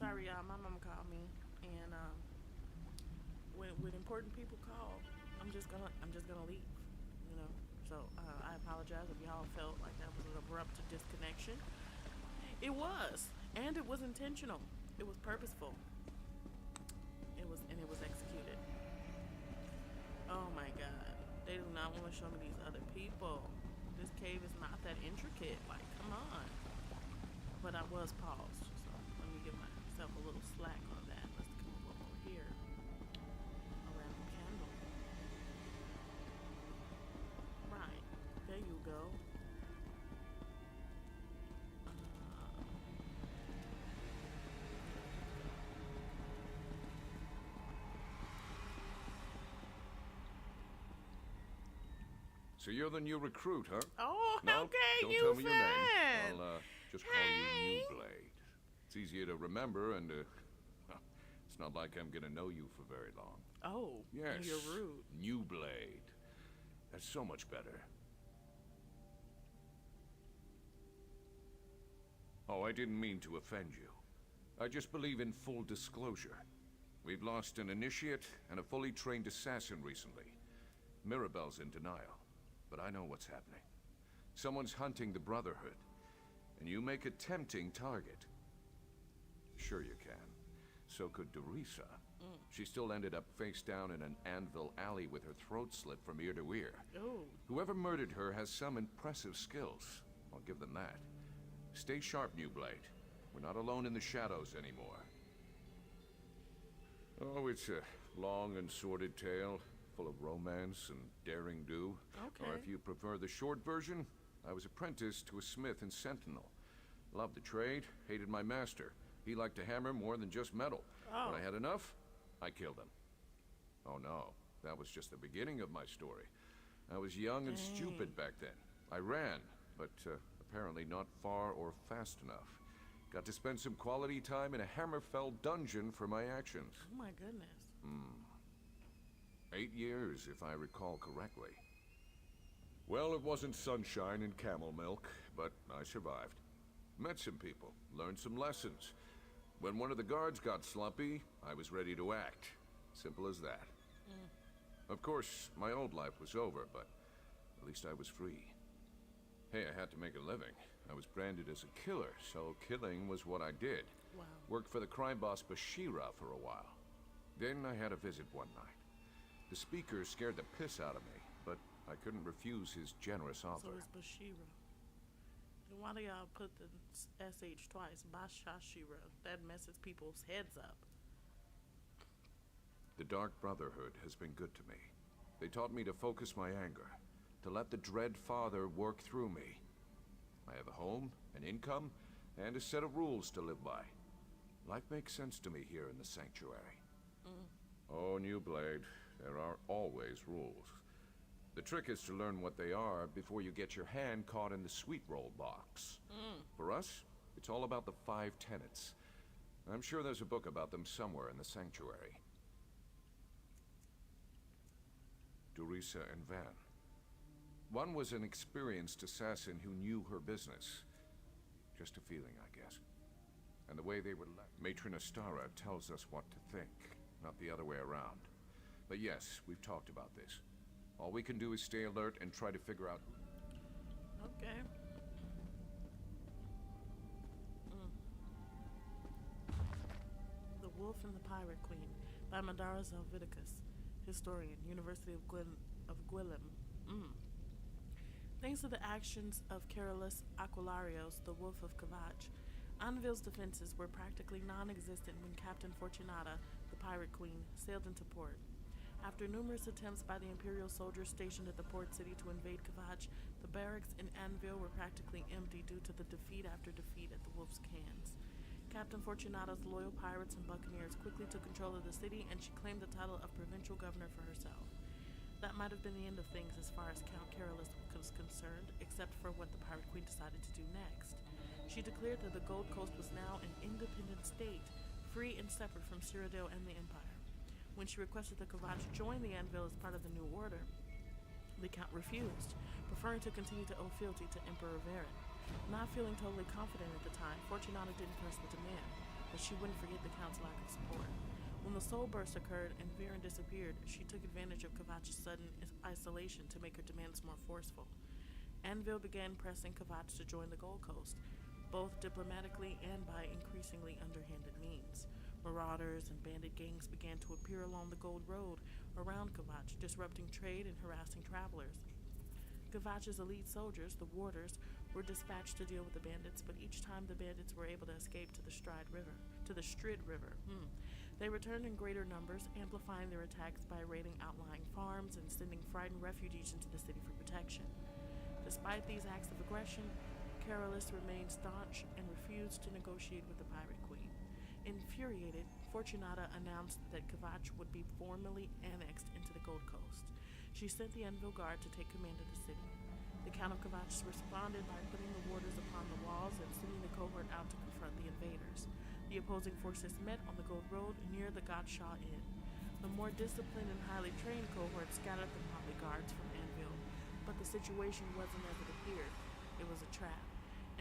Sorry, y'all. My mom called me, and when important people call, I'm just gonna leave. You know. So I apologize if y'all felt like that was an abrupt disconnection. It was, and it was intentional. It was purposeful. It was executed. Oh my God, they do not want to show me these other people. This cave is not that intricate. Like, come on. But I was paused, so let me give myself a little slack on that. Let's come over here. A random candle. Right. There you go. So you're the new recruit, huh? Oh, No, okay, don't you tell me your name. fan. I'll just call Hey. you New Blade. It's easier to remember, and well, it's not like I'm gonna know you for very long. Oh, Yes, you're rude. New Blade. That's so much better. Oh, I didn't mean to offend you. I just believe in full disclosure. We've lost an initiate and a fully trained assassin recently. Mirabelle's in denial, but I know what's happening. Someone's hunting the Brotherhood, and you make a tempting target. Sure you can. So could Dorisa. She still ended up face down in an anvil alley with her throat slit from ear to ear. Oh, Whoever murdered her has some impressive skills. I'll give them that. Stay sharp, New Blade. We're not alone in the shadows anymore. Oh, it's a long and sordid tale, full of romance and daring do. okay. Or if you prefer the short version, I was apprenticed to a smith in Sentinel. Loved the trade, hated my master. He liked to hammer more than just metal. Oh. When I had enough, I killed him. Oh no, that was just the beginning of my story. I was young and Dang. stupid back then. I ran, but apparently not far or fast enough. Got to spend some quality time in a Hammerfell dungeon for my actions. Oh my goodness. 8 years, if I recall correctly. Well, it wasn't sunshine and camel milk, but I survived. Met some people, learned some lessons. When one of the guards got slumpy, I was ready to act. Simple as that. Of course, my old life was over, but at least I was free. Hey, I had to make a living. I was branded as a killer, so killing was what I did. Wow. Worked for the crime boss Bashira for a while. Then I had a visit one night. The speaker scared the piss out of me, but I couldn't refuse his generous So offer. it's Bashira. Then why do y'all put the SH twice? Bashashira. That messes people's heads up. The Dark Brotherhood has been good to me. They taught me to focus my anger, to let the Dread Father work through me. I have a home, an income, and a set of rules to live by. Life makes sense to me here in the Sanctuary. Oh, New Blade, there are always rules. The trick is to learn what they are before you get your hand caught in the sweet roll box. For us, it's all about the 5 tenets. I'm sure there's a book about them somewhere in the Sanctuary. Dorisa and Van. One was an experienced assassin who knew her business. Just a feeling, I guess. And the way they were left. Matron Astara tells us what to think, not the other way around. But yes, we've talked about this. All we can do is stay alert and try to figure out... Okay. The Wolf and the Pirate Queen by Madara Zelviticus, historian, University of Gwilym. Thanks to the actions of Carolus Aquilarios, the Wolf of Kavach, Anvil's defenses were practically non-existent when Captain Fortunata, the Pirate Queen, sailed into port. After numerous attempts by the Imperial soldiers stationed at the port city to invade Kavach, the barracks in Anvil were practically empty due to the defeat after defeat at the Wolf's Cans. Captain Fortunata's loyal pirates and buccaneers quickly took control of the city, and she claimed the title of provincial governor for herself. That might have been the end of things as far as Count Carolus was concerned, except for what the Pirate Queen decided to do next. She declared that the Gold Coast was now an independent state, free and separate from Cyrodiil and the Empire. When she requested that Kavach join the Anvil as part of the New Order, the Count refused, preferring to continue to owe fealty to Emperor Varen. Not feeling totally confident at the time, Fortunata didn't press the demand. but she wouldn't forget the Count's lack of support. When the soul burst occurred and Viren disappeared, she took advantage of Kvatch's sudden isolation to make her demands more forceful. Anvil began pressing Kvatch to join the Gold Coast, both diplomatically and by increasingly underhanded means. Marauders and bandit gangs began to appear along the Gold Road around Kvatch, disrupting trade and harassing travelers. Kvatch's elite soldiers, the Warders, were dispatched to deal with the bandits, but each time the bandits were able to escape to the Strid River. They returned in greater numbers, amplifying their attacks by raiding outlying farms and sending frightened refugees into the city for protection. Despite these acts of aggression, Carolus remained staunch and refused to negotiate with the Pirate Queen. Infuriated, Fortunata announced that Kvatch would be formally annexed into the Gold Coast. She sent the Anvil Guard to take command of the city. The Count of Kvatch responded by putting the warders upon the walls and sending the cohort out to confront the invaders. The opposing forces met on the Gold Road near the Godshaw Inn. The more disciplined and highly trained cohort scattered the motley guards from Anvil, but the situation wasn't as it appeared. It was a trap.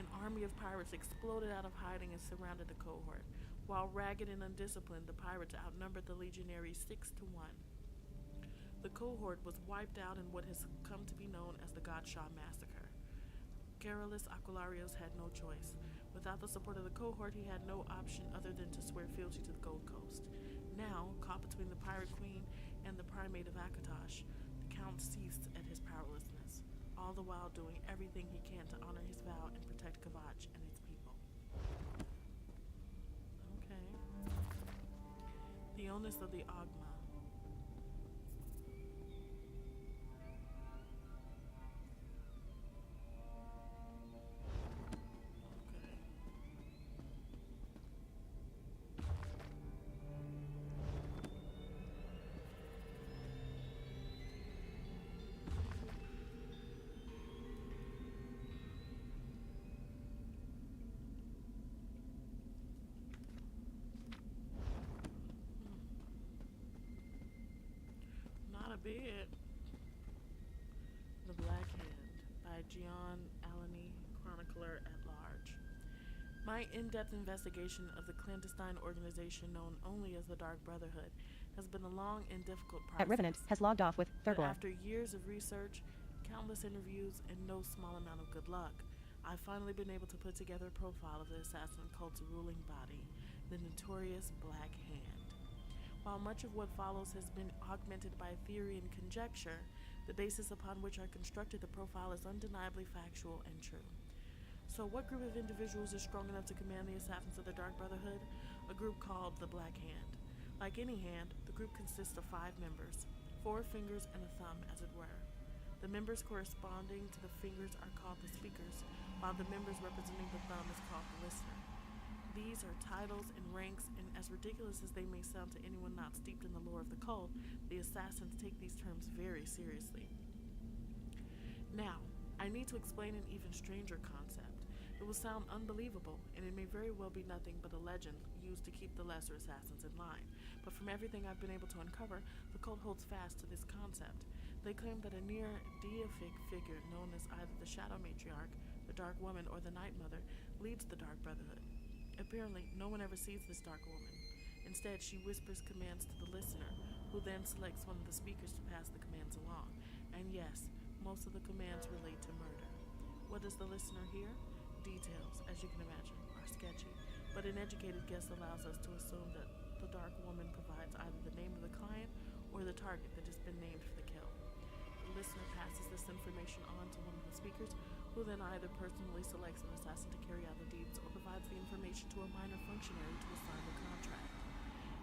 An army of pirates exploded out of hiding and surrounded the cohort. While ragged and undisciplined, the pirates outnumbered the legionaries 6-1. The cohort was wiped out in what has come to be known as the Godshaw Massacre. Carolus Aquilarius had no choice. Without the support of the cohort, he had no option other than to swear fealty to the Gold Coast. Now, caught between the Pirate Queen and the Primate of Akatosh, the Count ceased at his powerlessness, all the while doing everything he can to honor his vow and protect Kvatch and its people. Okay. The onus of the Ogma. Bit. The Black Hand by Gian Alani, chronicler at large. My in-depth investigation of the clandestine organization known only as the Dark Brotherhood has been a long and difficult process. At Revenant has logged off with But Thurgor. after years of research, countless interviews, and no small amount of good luck, I've finally been able to put together a profile of the assassin cult's ruling body, the notorious Black Hand. While much of what follows has been augmented by theory and conjecture, the basis upon which I constructed the profile is undeniably factual and true. So what group of individuals is strong enough to command the assassins of the Dark Brotherhood? A group called the Black Hand. Like any hand, the group consists of 5 members, 4 fingers and a thumb, as it were. The members corresponding to the fingers are called the speakers, while the members representing the thumb is called the listener. These are titles and ranks, and as ridiculous as they may sound to anyone not steeped in the lore of the cult, the assassins take these terms very seriously. Now, I need to explain an even stranger concept. It will sound unbelievable, and it may very well be nothing but a legend used to keep the lesser assassins in line. But from everything I've been able to uncover, the cult holds fast to this concept. They claim that a near deific figure known as either the Shadow Matriarch, the Dark Woman, or the Night Mother leads the Dark Brotherhood. Apparently, no one ever sees this Dark Woman. Instead, she whispers commands to the listener, who then selects one of the speakers to pass the commands along. And yes, most of the commands relate to murder. What does the listener hear? Details, as you can imagine, are sketchy, but an educated guess allows us to assume that the Dark Woman provides either the name of the client or the target that has been named for the kill. The listener passes this information on to one of the speakers, who then either personally selects an assassin to carry out the deeds or provides the information to a minor functionary to assign the contract.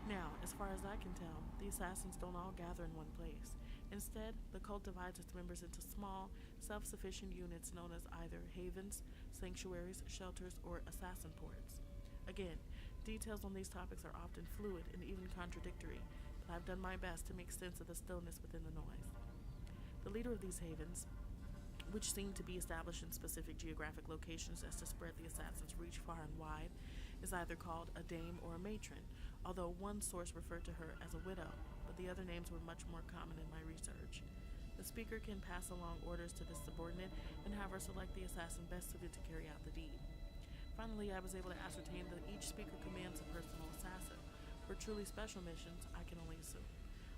Now, as far as I can tell, the assassins don't all gather in one place. Instead, the cult divides its members into small, self-sufficient units known as either havens, sanctuaries, shelters, or assassin ports. Again, details on these topics are often fluid and even contradictory, but I've done my best to make sense of the stillness within the noise. The leader of these havens, which seem to be established in specific geographic locations as to spread the assassin's reach far and wide, is either called a dame or a matron, although one source referred to her as a widow, but the other names were much more common in my research. The speaker can pass along orders to this subordinate and have her select the assassin best suited to carry out the deed. Finally, I was able to ascertain that each speaker commands a personal assassin. For truly special missions, I can only assume.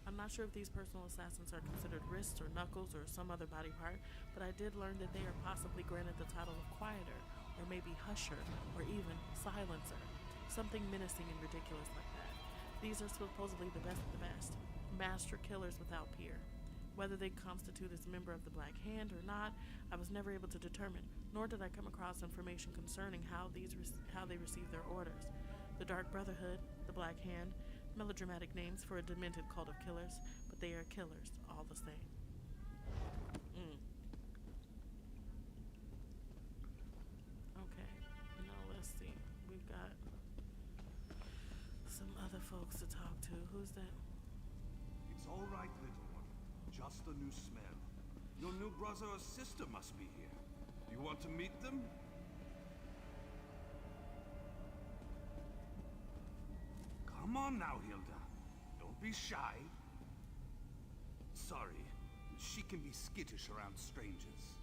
I'm not sure if these personal assassins are considered wrists or knuckles or some other body part, but I did learn that they are possibly granted the title of quieter, or maybe husher, or even silencer. Something menacing and ridiculous like that. These are supposedly the best of the best. Master killers without peer. Whether they constitute as a member of the Black Hand or not, I was never able to determine, nor did I come across information concerning how they receive their orders. The Dark Brotherhood, the Black Hand, melodramatic names for a demented cult of killers, but they are killers all the same. Okay, now let's see. We've got some other folks to talk to. Who's that? It's all right, little one. Just a new smell. Your new brother or sister must be here. You want to meet them? Come on now, Hilda. Don't be shy. Sorry, she can be skittish around strangers.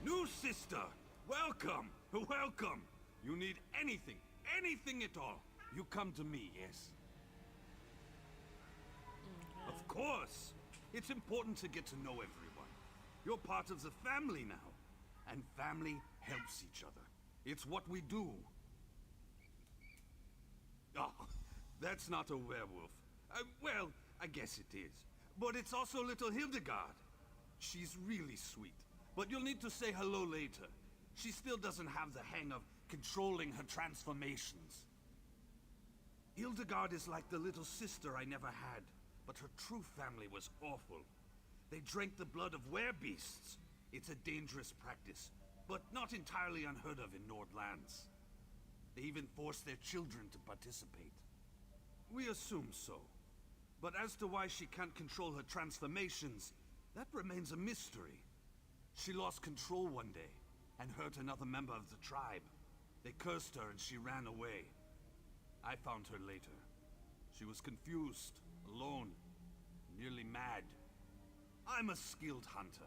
New sister! Welcome! Welcome! You need anything at all, you come to me, yes? Of course! It's important to get to know everyone. You're part of the family now. And family helps each other. It's what we do. Oh, that's not a werewolf. Well, I guess it is. But it's also little Hildegard. She's really sweet. But you'll need to say hello later. She still doesn't have the hang of controlling her transformations. Hildegard is like the little sister I never had. But her true family was awful. They drank the blood of werebeasts. It's a dangerous practice, but not entirely unheard of in Nordlands. They even forced their children to participate. We assume so. But as to why she can't control her transformations, that remains a mystery. She lost control one day, and hurt another member of the tribe. They cursed her and she ran away. I found her later. She was confused, alone, nearly mad. I'm a skilled hunter.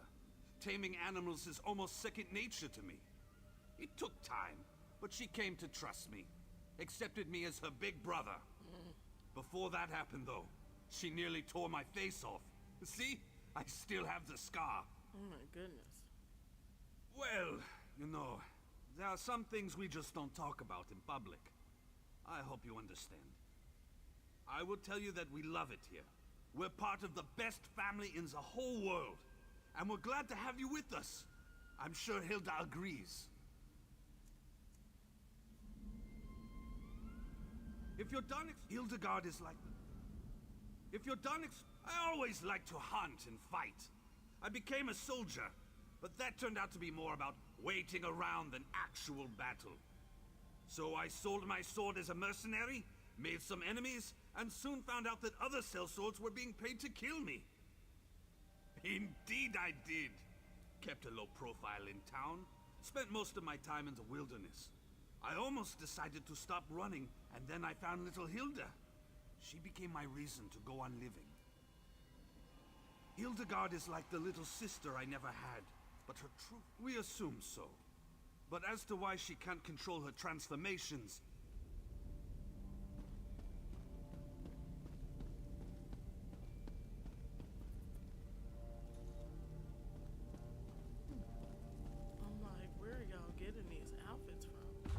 Taming animals is almost second nature to me. It took time, but she came to trust me. Accepted me as her big brother. Before that happened, though, she nearly tore my face off. See? I still have the scar. Oh my goodness. Well, you know, there are some things we just don't talk about in public. I hope you understand. I will tell you that we love it here. We're part of the best family in the whole world. And we're glad to have you with us. I'm sure Hilda agrees. If you're done, Hildegard is like... If you're done, I always like to hunt and fight. I became a soldier, but that turned out to be more about waiting around than actual battle. So I sold my sword as a mercenary, made some enemies, and soon found out that other sellswords were being paid to kill me. Indeed I did. Kept a low profile in town, spent most of my time in the wilderness. I almost decided to stop running, and then I found little Hilda. She became my reason to go on living. Hildegard is like the little sister I never had, but her truth, we assume so. But as to why she can't control her transformations, I'm like, where are y'all getting these outfits from?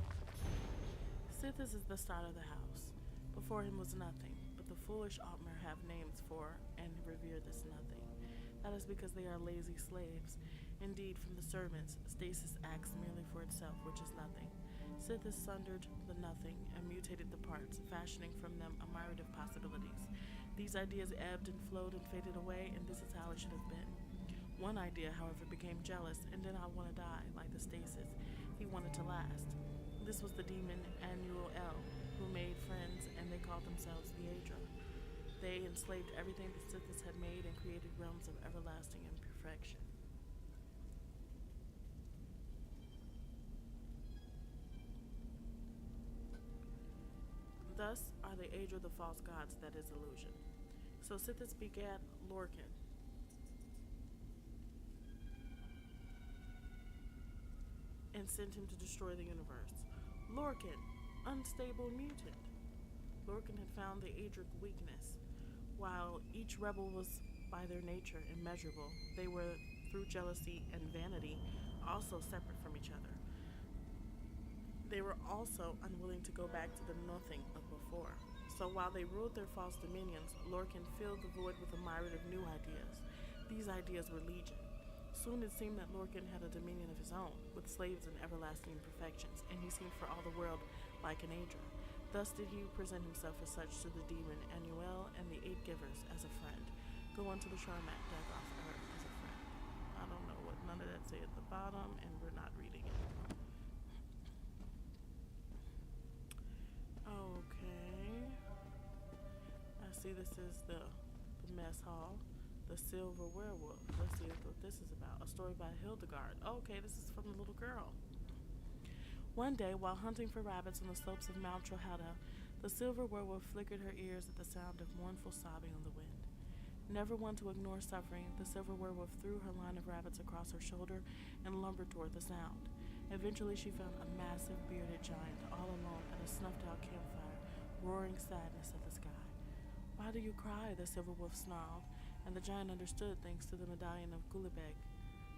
Sithis is the start of the house. Before him was nothing, but the foolish Altmer have names for and revere this nothing. That is because they are lazy slaves. Indeed, from the servants, stasis acts merely for itself, which is nothing. Sithis sundered the nothing and mutated the parts, fashioning from them a myriad of possibilities. These ideas ebbed and flowed and faded away, and this is how it should have been. One idea, however, became jealous and did not want to die, like the stasis. He wanted to last. This was the demon Annual L, who made friends, and they called themselves the Aedra. They enslaved everything the Sithis had made and created realms of everlasting imperfection. Thus are the Aedra the false gods that is illusion. So Sithis begat Lorcan. and sent him to destroy the universe. Lorcan, unstable mutant. Lorcan had found the Adric weakness. While each rebel was, by their nature, immeasurable, they were, through jealousy and vanity, also separate from each other. They were also unwilling to go back to the nothing of before. So while they ruled their false dominions, Lorcan filled the void with a myriad of new ideas. These ideas were legion. Soon it seemed that Lorcan had a dominion of his own, with slaves and everlasting imperfections, and he seemed for all the world like an Adra. Thus did he present himself as such to the demon Annuel and the Eight Givers as a friend. Go unto the Charmat Dagoth Earth as a friend. I don't know what none of that say at the bottom, and we're not reading it. Okay. I see this is the mess hall. The Silver Werewolf. Let's see what this is about. A story by Hildegard. Okay, this is from the little girl. One day, while hunting for rabbits on the slopes of Mount Trohada, the Silver Werewolf flickered her ears at the sound of mournful sobbing on the wind. Never one to ignore suffering, the Silver Werewolf threw her line of rabbits across her shoulder and lumbered toward the sound. Eventually, she found a massive bearded giant all alone at a snuffed-out campfire, roaring sadness at the sky. "Why do you cry?" the Silver Wolf snarled, and the giant understood thanks to the medallion of Gulibeg,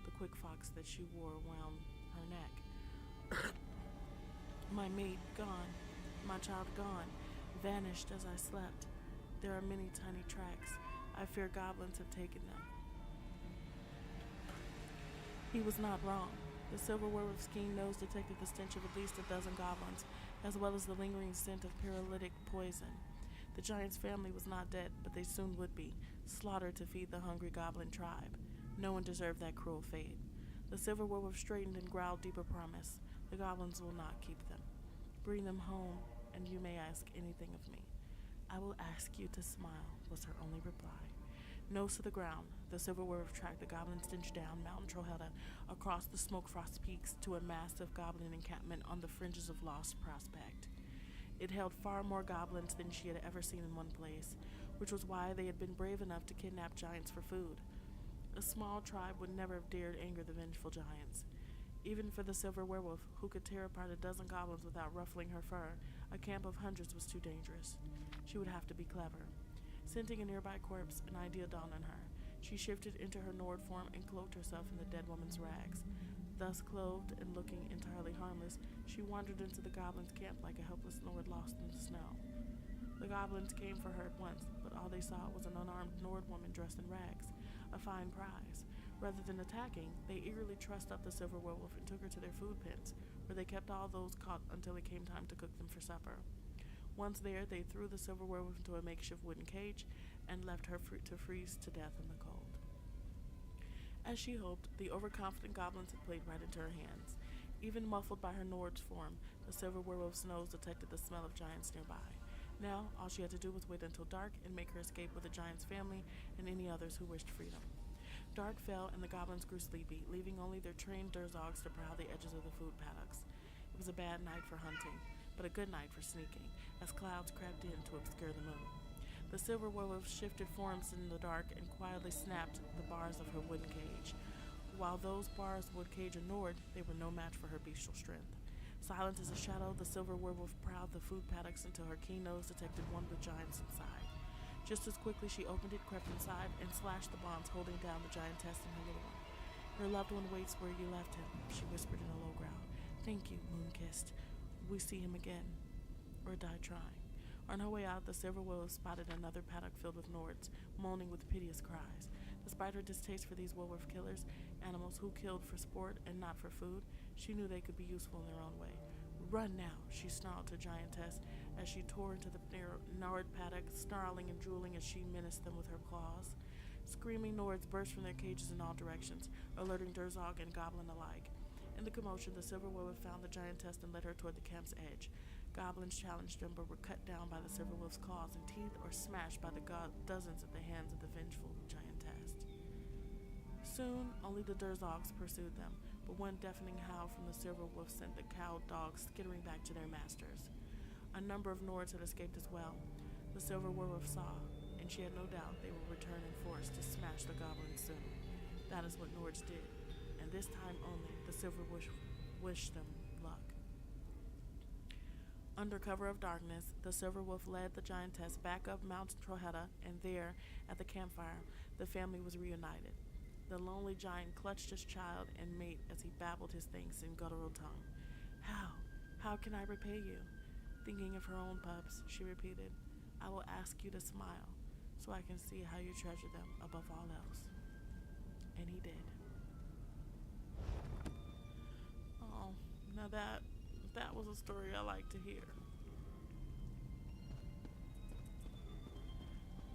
the quick fox that she wore around her neck. "My mate gone, my child gone, vanished as I slept. There are many tiny tracks. I fear goblins have taken them." He was not wrong. The Silver Werewolf's keen nose detected the stench of at least a dozen goblins, as well as the lingering scent of paralytic poison. The giant's family was not dead, but they soon would be, slaughtered to feed the hungry goblin tribe. No one deserved that cruel fate. The Silver Werewolf straightened and growled deeper promise. "The goblins will not keep them. Bring them home, and you may ask anything of me." "I will ask you to smile," was her only reply. Nose to the ground, the Silver Werewolf tracked the goblin stench down Mountain Trohada, across the smoke frost peaks to a massive goblin encampment on the fringes of Lost Prospect. It held far more goblins than she had ever seen in one place, which was why they had been brave enough to kidnap giants for food. A small tribe would never have dared anger the vengeful giants. Even for the Silver Werewolf, who could tear apart a dozen goblins without ruffling her fur, a camp of hundreds was too dangerous. She would have to be clever. Scenting a nearby corpse, an idea dawned on her. She shifted into her Nord form and cloaked herself in the dead woman's rags. Thus clothed and looking entirely harmless, she wandered into the goblins' camp like a helpless Nord lost in the snow. The goblins came for her at once, but all they saw was an unarmed Nord woman dressed in rags, a fine prize. Rather than attacking, they eagerly trussed up the Silver Werewolf and took her to their food pens, where they kept all those caught until it came time to cook them for supper. Once there, they threw the Silver Werewolf into a makeshift wooden cage and left her to freeze to death in the cold. As she hoped, the overconfident goblins had played right into her hands. Even muffled by her Nord's form, the Silver Werewolf's nose detected the smell of giants nearby. Now, all she had to do was wait until dark and make her escape with the giant's family and any others who wished freedom. Dark fell and the goblins grew sleepy, leaving only their trained durzogs to prowl the edges of the food paddocks. It was a bad night for hunting, but a good night for sneaking, as clouds crept in to obscure the moon. The Silver Werewolf shifted forms in the dark and quietly snapped the bars of her wooden cage. While those bars would cage a Nord, they were no match for her bestial strength. Silent as a shadow, the Silver Werewolf prowled the food paddocks until her keen nose detected one with giants inside. Just as quickly she opened it, crept inside, and slashed the bonds holding down the giantess and her little one. "Your loved one waits where you left him," she whispered in a low growl. "Thank you, Moon-Kissed. We see him again, or die trying." On her way out, the Silver Werewolf spotted another paddock filled with Nords, moaning with piteous cries. Despite her distaste for these werewolf killers, animals who killed for sport and not for food, she knew they could be useful in their own way. "Run now," she snarled to Giantess as she tore into the Nord paddock, snarling and drooling as she menaced them with her claws. Screaming Nords burst from their cages in all directions, alerting Durzog and Goblin alike. In the commotion, the Silver Werewolf found the Giantess and led her toward the camp's edge. Goblins challenged them, but were cut down by the Silver Wolf's claws and teeth or smashed by the dozens at the hands of the vengeful Giantess. Soon, only the Durzogs pursued them, but one deafening howl from the Silver Wolf sent the cowed dogs skittering back to their masters. A number of Nords had escaped as well. The Silver Werewolf saw, and she had no doubt they would return in force to smash the goblins soon. That is what Nords did, and this time only, the Silver wished them luck. Under cover of darkness, the Silver Wolf led the giantess back up Mount Trohetta, and there, at the campfire, the family was reunited. The lonely giant clutched his child and mate as he babbled his thanks in guttural tongue. How can I repay you? Thinking of her own pups, she repeated, I will ask you to smile, so I can see how you treasure them above all else. And he did. Oh, now that was a story I like to hear.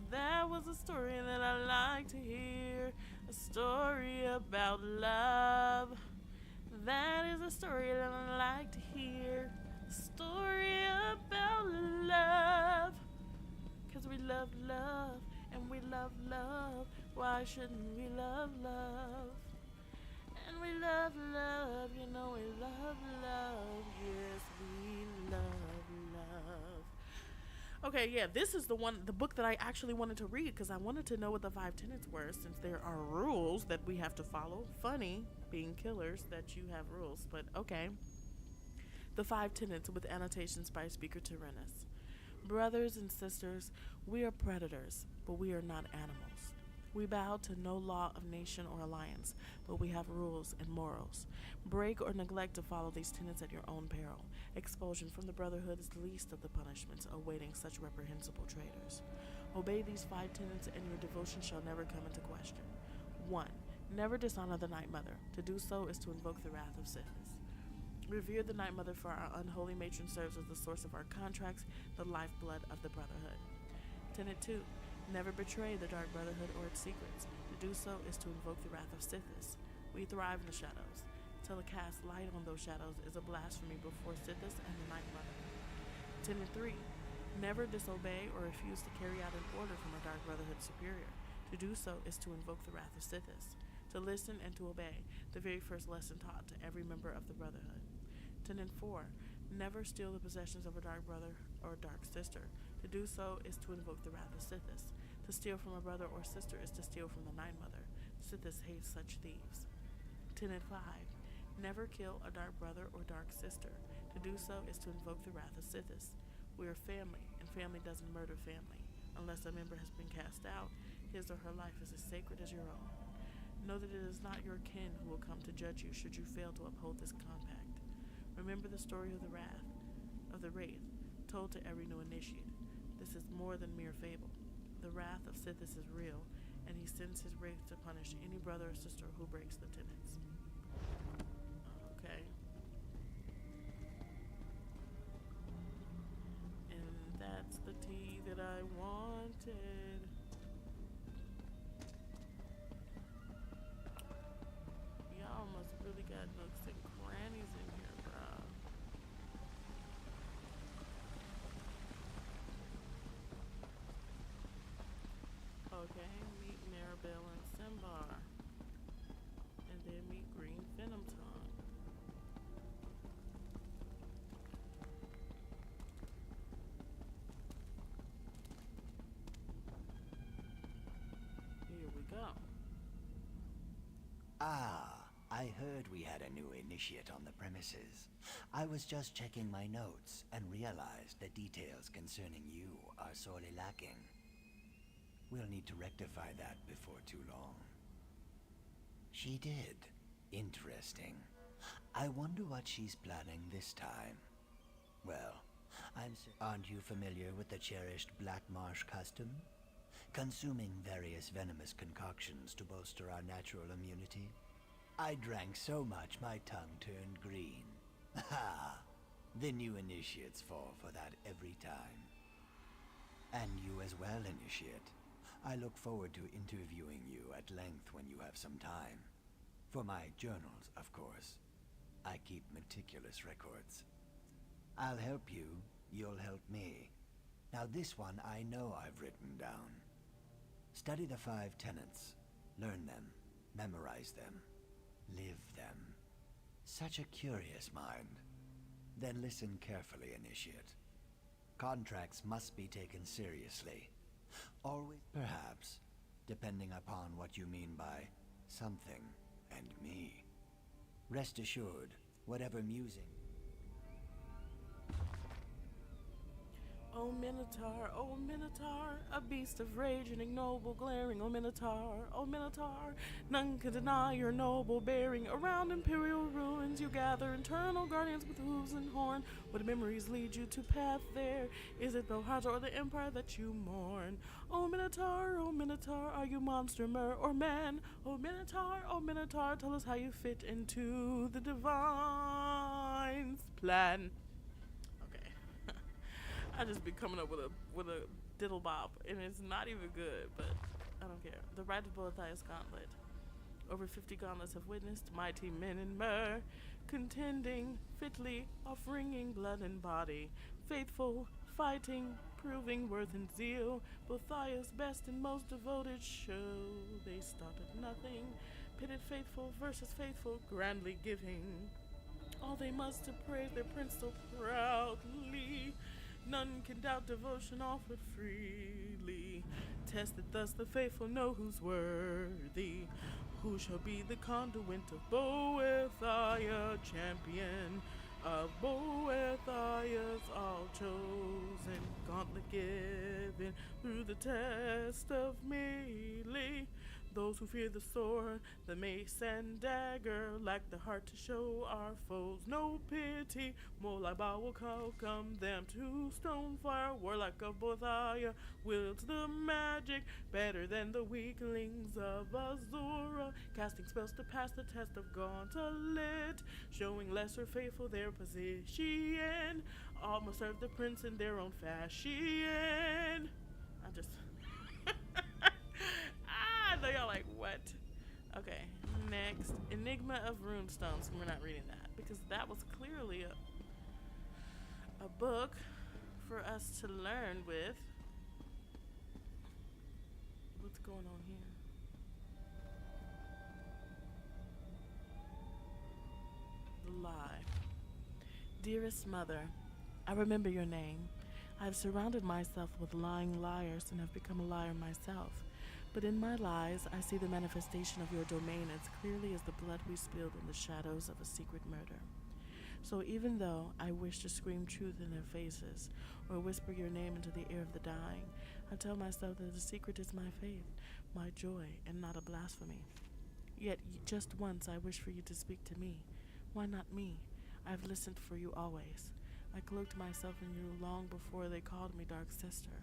That was a story that I like to hear. A story about love. That is a story that I like to hear. A story about love. 'Cause we love love and we love love. Why shouldn't we love love? And we love love, you know we love love. Yes, we love love. Okay, yeah, this is the book that I actually wanted to read because I wanted to know what the 5 tenets were, since there are rules that we have to follow. Funny, being killers, that you have rules, but okay. The 5 tenets with annotations by Speaker Tyrannus. Brothers and sisters, we are predators, but we are not animals. We bow to no law of nation or alliance, but we have rules and morals. Break or neglect to follow these tenets at your own peril. Expulsion from the Brotherhood is the least of the punishments awaiting such reprehensible traitors. Obey these 5 tenets and your devotion shall never come into question. 1. Never dishonor the Night Mother. To do so is to invoke the wrath of Sithis. Revere the Night Mother, for our unholy matron serves as the source of our contracts, the lifeblood of the Brotherhood. Tenet 2. Never betray the Dark Brotherhood or its secrets. To do so is to invoke the wrath of Sithis. We thrive in the shadows. To cast light on those shadows is a blasphemy before Sithis and the Night Mother. Tenet 3. Never disobey or refuse to carry out an order from a Dark Brotherhood superior. To do so is to invoke the wrath of Sithis. To listen and to obey, the very first lesson taught to every member of the Brotherhood. Tenet 4. Never steal the possessions of a Dark Brother or Dark Sister. To do so is to invoke the wrath of Sithis. To steal from a brother or sister is to steal from the Night Mother. Sithis hates such thieves. Tenet 5. Never kill a Dark Brother or Dark Sister. To do so is to invoke the wrath of Sithis. We are family, and family doesn't murder family. Unless a member has been cast out, his or her life is as sacred as your own. Know that it is not your kin who will come to judge you should you fail to uphold this compact. Remember the story of the Wraith, told to every new initiate. This is more than mere fable. The wrath of Sithis is real, and he sends his wraith to punish any brother or sister who breaks the tenets. Okay. And that's the tea that I wanted. Y'all must really got nooks and crannies in here, bruh. Okay, meet Maribel and Simbar. And then meet Green Venom Tongue. Here we go. Ah, I heard we had a new initiate on the premises. I was just checking my notes and realized the details concerning you are sorely lacking. We'll need to rectify that before too long. She did. Interesting. I wonder what she's planning this time. Well, aren't you familiar with the cherished Black Marsh custom? Consuming various venomous concoctions to bolster our natural immunity? I drank so much my tongue turned green. Ha! The new initiates fall for that every time. And you as well, initiate. I look forward to interviewing you at length when you have some time. For my journals, of course. I keep meticulous records. I'll help you, you'll help me. Now this one I know I've written down. Study the 5 tenets. Learn them. Memorize them. Live them. Such a curious mind. Then listen carefully, initiate. Contracts must be taken seriously. Always, perhaps, depending upon what you mean by something and me. Rest assured, Whatever musing. O Minotaur, a beast of rage and ignoble glaring, O Minotaur, none can deny your noble bearing. Around imperial ruins you gather, eternal guardians with hooves and horn. What memories lead you to path there? Is it Belhaz or the empire that you mourn? O Minotaur, are you monster, or man? O Minotaur, tell us how you fit into the divine's plan. I just be coming up with a diddle bop, and it's not even good, but I don't care. The Rite of Boethiah's Gauntlet. Over 50 gauntlets have witnessed mighty men in myrrh, contending fitly, offering blood and body, faithful, fighting, proving worth and zeal. Boethiah's best and most devoted show. They stopped at nothing, pitted faithful versus faithful, grandly giving all they must to praise their prince so proudly. None can doubt devotion offered freely. Tested thus the faithful know who's worthy. Who shall be the conduit of Boethiah, champion of Boethiah's all chosen, gauntlet given through the test of melee. Those who fear the sword, the mace and dagger, lack the heart to show our foes no pity. Molaiba will welcome them to Stonefire. Warlock of Boethiah wields the magic better than the weaklings of Azura, casting spells to pass the test of Gauntlet, showing lesser faithful their position. All must serve the prince in their own fashion. I just I know y'all like, what? Okay, next. Enigma of Runestones. We're not reading that because that was clearly a book for us to learn with. What's going on here? The lie. Dearest mother, I remember your name. I have surrounded myself with lying liars and have become a liar myself. But in my lies, I see the manifestation of your domain as clearly as the blood we spilled in the shadows of a secret murder. So even though I wish to scream truth in their faces, or whisper your name into the ear of the dying, I tell myself that the secret is my faith, my joy, and not a blasphemy. Yet just once I wish for you to speak to me. Why not me? I have listened for you always. I cloaked myself in you long before they called me Dark Sister.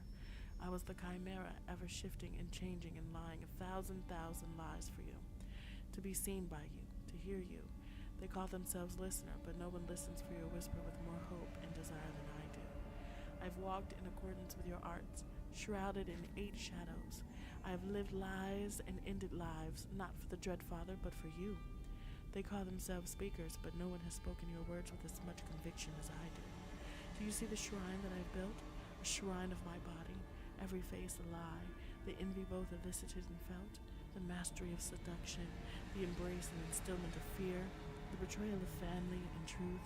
I was the chimera, ever shifting and changing and lying 1,000 lies for you. To be seen by you, to hear you. They call themselves listener, but no one listens for your whisper with more hope and desire than I do. I've walked in accordance with your arts, shrouded in 8 shadows. I have lived lies and ended lives, not for the Dread Father, but for you. They call themselves speakers, but no one has spoken your words with as much conviction as I do. Do you see the shrine that I've built? A shrine of my body. Every face a lie, the envy both elicited and felt, the mastery of seduction, the embrace and instillment of fear, the betrayal of family and truth,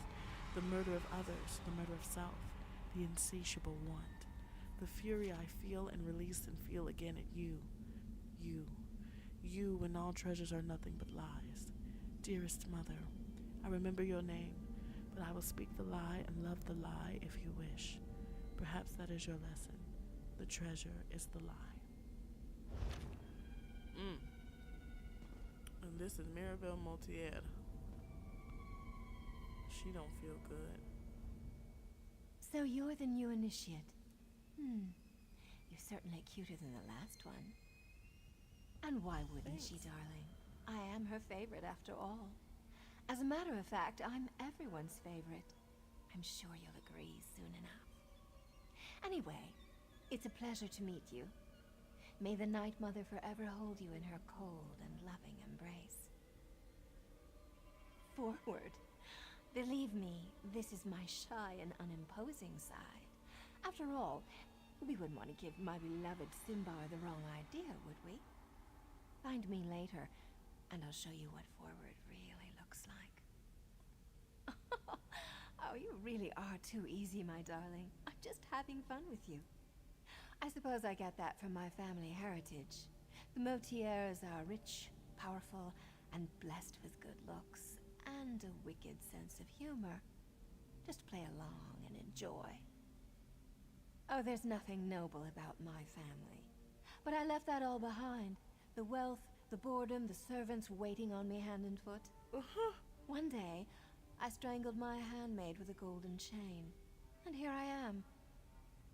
the murder of others, the murder of self, the insatiable want, the fury I feel and release and feel again at you, you when all treasures are nothing but lies. Dearest mother, I remember your name, but I will speak the lie and love the lie if you wish. Perhaps that is your lesson. The treasure is the lie. And this is Mirabelle Moutier. She don't feel good. So you're the new initiate. You're certainly cuter than the last one. And why wouldn't she, darling? I am her favorite after all. As a matter of fact, I'm everyone's favorite. I'm sure you'll agree soon enough. Anyway, it's a pleasure to meet you. May the Night Mother forever hold you in her cold and loving embrace. Forward. Believe me, this is my shy and unimposing side. After all, we wouldn't want to give my beloved Simbar the wrong idea, would we? Find me later, and I'll show you what forward really looks like. Oh, you really are too easy, my darling. I'm just having fun with you. I suppose I get that from my family heritage. The Motiers are rich, powerful, and blessed with good looks, and a wicked sense of humor. Just play along and enjoy. Oh, there's nothing noble about my family. But I left that all behind. The wealth, the boredom, the servants waiting on me hand and foot. One day, I strangled my handmaid with a golden chain. And here I am.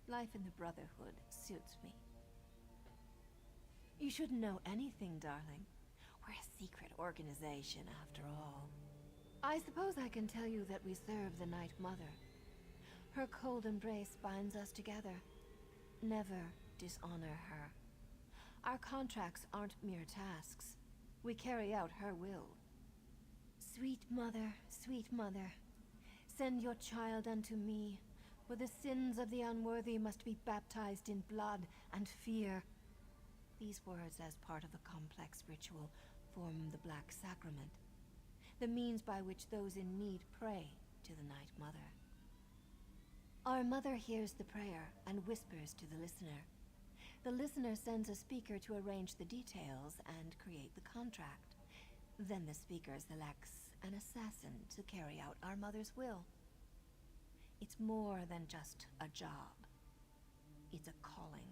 Life in the Brotherhood suits me. You shouldn't know anything, darling. We're a secret organization, after all. I suppose I can tell you that we serve the Night Mother. Her cold embrace binds us together. Never dishonor her. Our contracts aren't mere tasks. We carry out her will. Sweet mother, send your child unto me, for the sins of the unworthy must be baptized in blood and fear. These words, as part of a complex ritual, form the Black Sacrament, the means by which those in need pray to the Night Mother. Our mother hears the prayer and whispers to the listener. The listener sends a speaker to arrange the details and create the contract. Then the speaker selects an assassin to carry out our mother's will. It's more than just a job. It's a calling.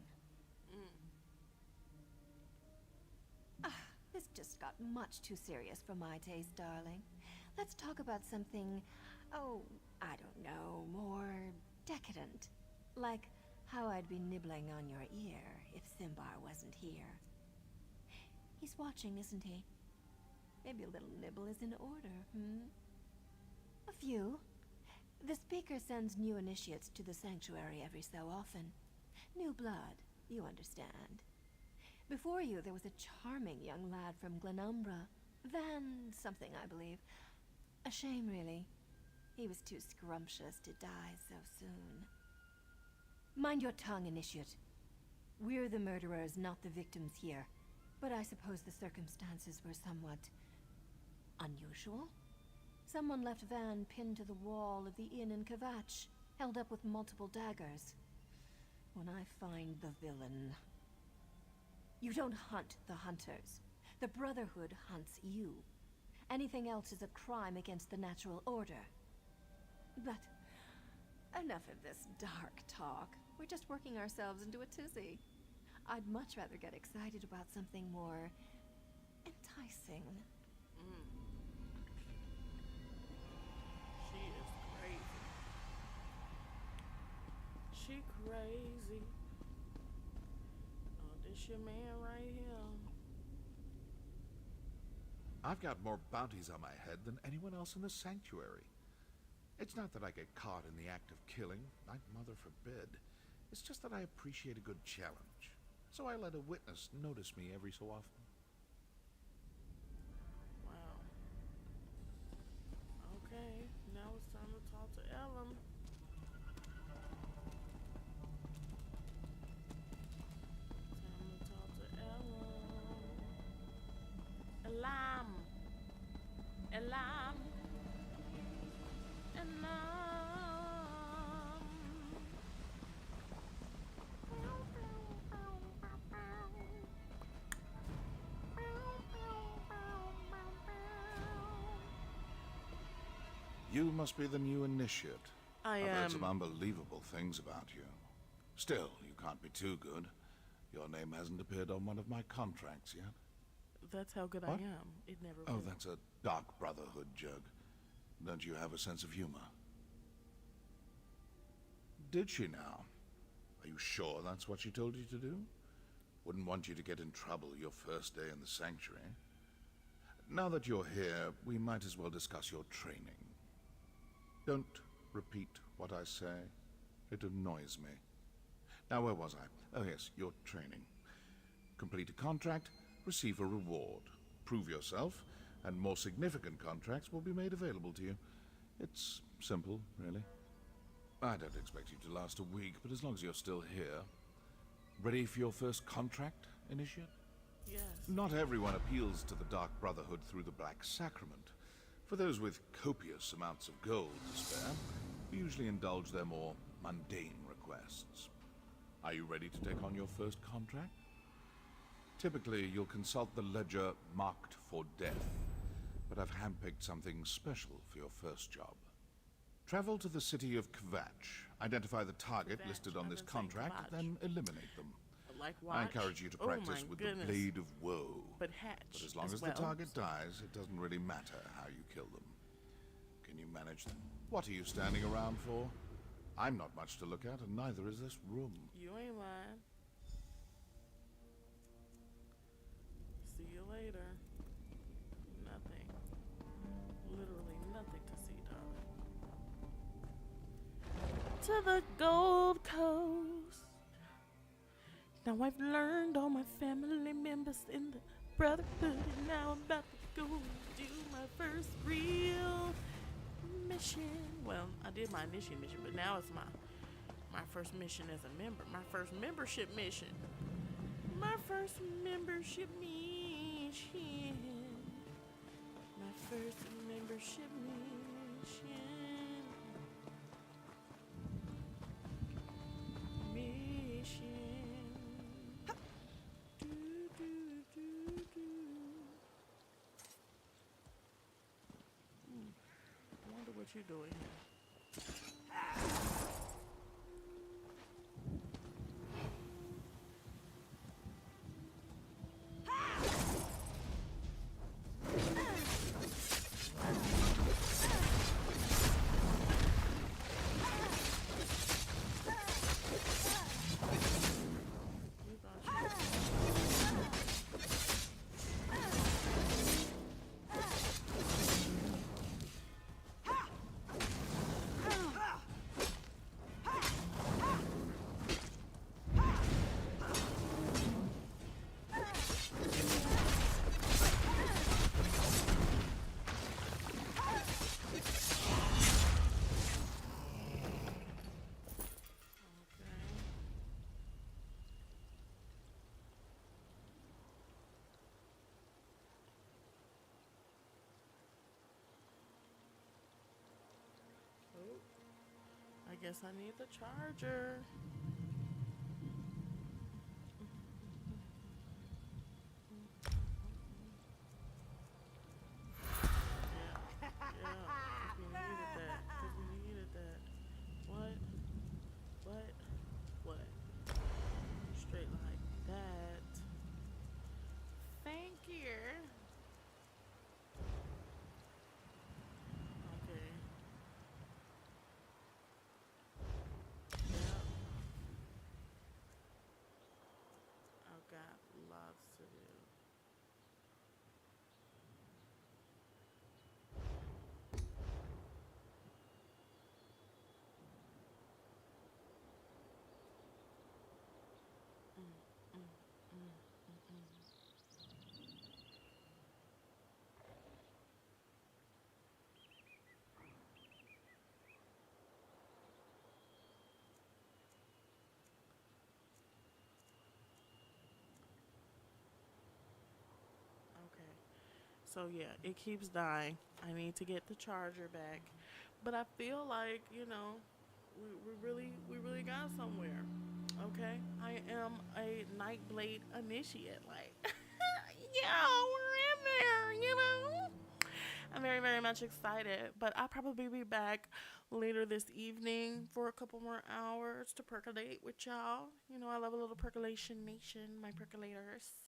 This just got much too serious for my taste, darling. Let's talk about something, oh, I don't know, more decadent. Like how I'd be nibbling on your ear if Simbar wasn't here. He's watching, isn't he? Maybe a little nibble is in order, A few. The speaker sends new initiates to the sanctuary every so often. New blood, you understand. Before you, there was a charming young lad from Glenumbra. Van something, I believe. A shame, really. He was too scrumptious to die so soon. Mind your tongue, Initiate. We're the murderers, not the victims here. But I suppose the circumstances were somewhat unusual? Someone left Van pinned to the wall of the inn in Kvatch, held up with multiple daggers. When I find the villain... You don't hunt the hunters. The Brotherhood hunts you. Anything else is a crime against the natural order. But enough of this dark talk. We're just working ourselves into a tizzy. I'd much rather get excited about something more enticing. She is crazy. She crazy. Oh, this your man right here. I've got more bounties on my head than anyone else in the sanctuary. It's not that I get caught in the act of killing, Night Mother forbid. It's just that I appreciate a good challenge. So I let a witness notice me every so often. Wow. Okay, now it's time to talk to Ellen. Time to talk to Ellen. Elam. Elam. Elam. You must be the new initiate. I I've am. heard some unbelievable things about you. Still, you can't be too good. Your name hasn't appeared on one of my contracts yet. That's how good What? I am. It never Oh, will. that's a Dark Brotherhood joke. Don't you have a sense of humor? Did she now? Are you sure that's what she told you to do? Wouldn't want you to get in trouble your first day in the sanctuary. Now that you're here, we might as well discuss your training. Don't repeat what I say. It annoys me. Now, where was I? Oh, yes, your training. Complete a contract, receive a reward. Prove yourself, and more significant contracts will be made available to you. It's simple, really. I don't expect you to last a week, but as long as you're still here. Ready for your first contract, Initiate? Yes. Not everyone appeals to the Dark Brotherhood through the Black Sacrament. For those with copious amounts of gold to spare, we usually indulge their more mundane requests. Are you ready to take on your first contract? Typically, you'll consult the ledger marked for death. but I've handpicked something special for your first job. Travel to the city of Kvatch, identify the target Kvatch, listed on I've this been saying contract, Kvatch. then eliminate them. Like I watch? encourage you to Oh practice my with goodness. the Blade of Woe. But hatch But as long as well. the target dies, it doesn't really matter how you kill them. Can you manage them? What are you standing around for? I'm not much to look at, and neither is this room. You ain't lying. See you later. Nothing. Literally nothing to see, darling. To the Gold Coast. Now I've learned all my family members in the brotherhood, and now I'm about to go do my first real mission. Well, I did my initial mission, but now it's my first mission as a member. My first membership mission. My first membership mission. My first membership mission. Do, do, do, do. I wonder what you're doing here. You thought you okay. Oh, I guess I need the charger. Yeah, yeah, 'cause we needed that. 'Cause we needed that. What? What? What? Straight like that. Thank you. Okay. Yep. I've got lots to do. Okay. So yeah, it keeps dying. I need to get the charger back. But I feel like, we really got somewhere. Okay? I am a Nightblade initiate. Like yeah, we're in there. I'm very, very much excited. But I'll probably be back later this evening for a couple more hours to percolate with y'all. I love a little percolation nation, my percolators.